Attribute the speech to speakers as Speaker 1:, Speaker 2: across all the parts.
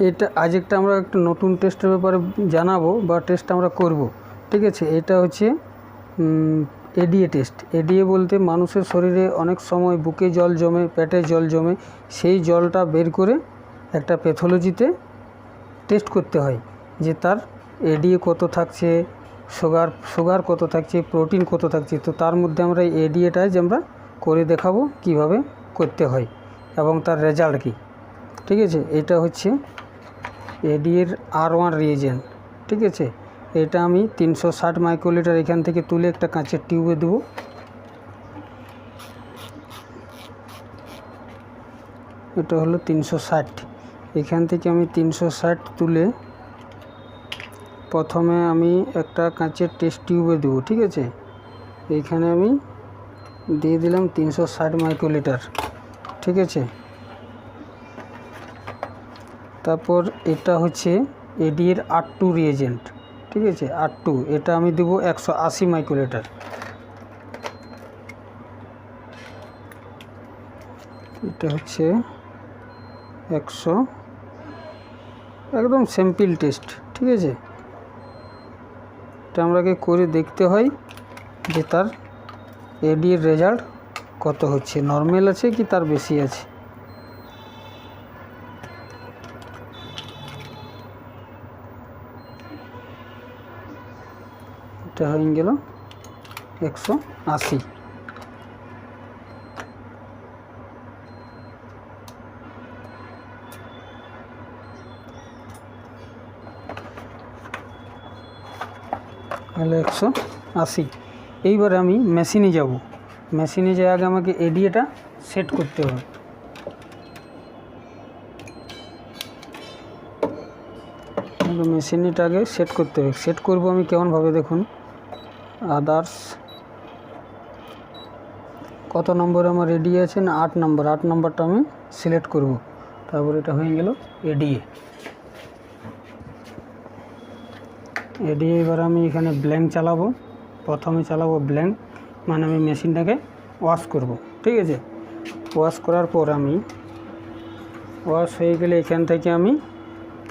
Speaker 1: এটা আজ আমরা একটা নতুন টেস্টের ব্যাপারে জানাবো বা টেস্ট আমরা করব। ঠিক আছে, এটা হচ্ছে এডিএ টেস্ট। এডিএ বলতে মানুষের শরীরে অনেক সময় বুকে জল জমে, পেটে জল জমে, সেই জলটা বের করে একটা প্যাথোলজিতে টেস্ট করতে হয় যে তার এডিএ কত থাকছে, সুগার কত থাকছে, প্রোটিন কত থাকছে। তো তার মধ্যে আমরা এডিএটা আমরা করে দেখাবো কিভাবে করতে হয় এবং তার রেজাল্ট কী। ঠিক আছে, এটা হচ্ছে এডিএর R1 রিয়েজেন্ট। ঠিক আছে, এটা আমি 360 মাইক্রোলিটার এখান থেকে তুলে একটা কাঁচের টিউবে দেবো। এটা হলো 360, এখান থেকে আমি 360 তুলে প্রথমে আমি একটা কাঁচের টেস্ট টিউবে দেবো। ঠিক আছে, এইখানে আমি দিয়ে দিলাম 360 মাইক্রোলিটার। ঠিক আছে, তারপর এটা হচ্ছে এডিএর R2 রিয়েজেন্ট। ঠিক আছে, R2 এটা আমি দেবো 180 মাইক্রোলিটার। এটা হচ্ছে 100, একদম স্যাম্পল টেস্ট। ঠিক আছে, এটা আমরাকে করে দেখতে হয় যে তার এডিএর রেজাল্ট কত হচ্ছে, নর্মাল আছে কি তার বেশি আছে। এটা হয়ে গেল 180। হলো 180। এইবারে আমি মেশিনে যাব। মেশিনে যাওয়ার আগে আমাকে এডিএটা সেট করতে হবে। মেশিনটা আগে সেট করতে হবে। সেট করব আমি কেমনভাবে দেখুন, আদার্স কত নম্বরে আমার এডিএ আছে না 8 নম্বর, 8 নম্বরটা আমি সিলেক্ট করব। তারপর এটা হয়ে গেল এডিএ। এবার আমি এখানে ব্ল্যাঙ্ক চালাবো। প্রথমে চালাবো ব্ল্যাঙ্ক, মানে আমি মেশিনটাকে ওয়াশ করব। ঠিক আছে, ওয়াশ করার পর আমি ওয়াশ হয়ে গেলে এখান থেকে আমি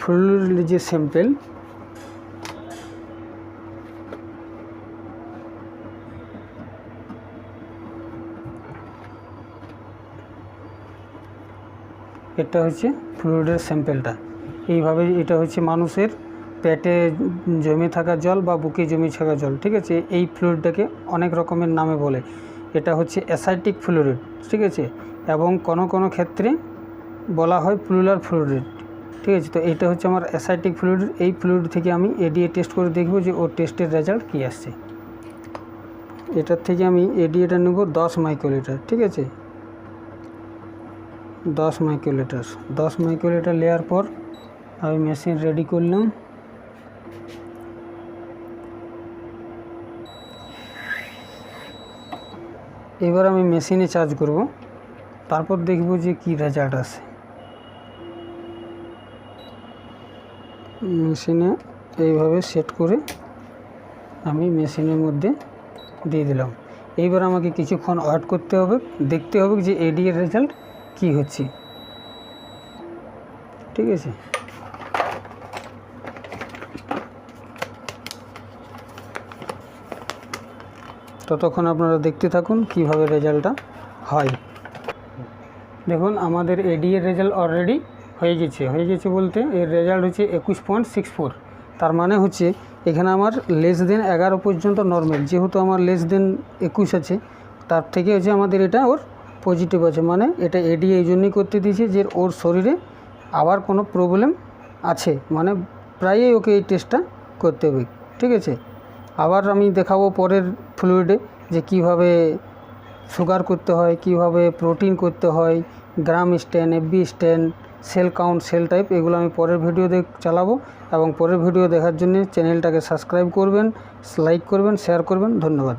Speaker 1: ফ্লুইড যে স্যাম্পেল এটা হচ্ছে ফ্লুইডের স্যাম্পেলটা। এইভাবে এটা হচ্ছে মানুষের পেটে জমে থাকা জল বা বুকে জমে থাকা জল। ঠিক আছে, এই ফ্লুইডটাকে অনেক রকমের নামে বলে। এটা হচ্ছে অ্যাসাইটিক ফ্লুইড। ঠিক আছে, এবং কোনো ক্ষেত্রে বলা হয় প্লুরাল ফ্লুইড। ঠিক আছে, তো এটা হচ্ছে আমার অ্যাসাইটিক ফ্লুইড। এই ফ্লুইড থেকে আমি এডিএ টেস্ট করে দেখব যে ওর টেস্টের রেজাল্ট কী আসছে। এটার থেকে আমি এডিএটা নেব 10 মাইক্রোলিটার। ঠিক আছে, 10 মাইক্রোলিটার। 10 মাইক্রোলিটার নেওয়ার পর আমি মেশিন রেডি করলাম। এবার আমি মেশিনে চার্জ করব, তারপর দেখব যে কি রেজাল্ট আসে। মেশিনে এইভাবে সেট করে আমি মেশিনের মধ্যে দিয়ে দিলাম। এইবার আমাকে কিছুক্ষণ ওয়েট করতে হবে, দেখতে হবে যে এডিএর রেজাল্ট কি হচ্ছে। ঠিক আছে, ততক্ষণ আপনারা দেখতে থাকুন কিভাবে রেজাল্টটা হয়। দেখুন আমাদের এডিএর রেজাল্ট অলরেডি হয়ে গেছে বলতে এর রেজাল্ট হচ্ছে 21.64। তার মানে হচ্ছে এখানে আমার লেস দেন 11 পর্যন্ত নর্মাল, যেহেতু আমার লেস দেন 21 আছে, তার থেকে হচ্ছে আমাদের এটা ওর পজিটিভ আছে। মানে এটা এডিএ এই জন্যই করতে দিয়েছে যে ওর শরীরে আবার কোনো প্রবলেম আছে, মানে প্রায়ই ওকে এই টেস্টটা করতে হবে। ঠিক আছে, আবার আমি দেখাবো পরের ফ্লুইডে যে কিভাবে সুগার করতে হয়, কিভাবে প্রোটিন করতে হয়, gram stain, FB stain, cell count, cell type, এগুলো আমি পরের ভিডিও চালাবো। এবং পরের ভিডিও দেখার জন্য চ্যানেলটাকে সাবস্ক্রাইব করবেন, লাইক করবেন, শেয়ার করবেন। ধন্যবাদ।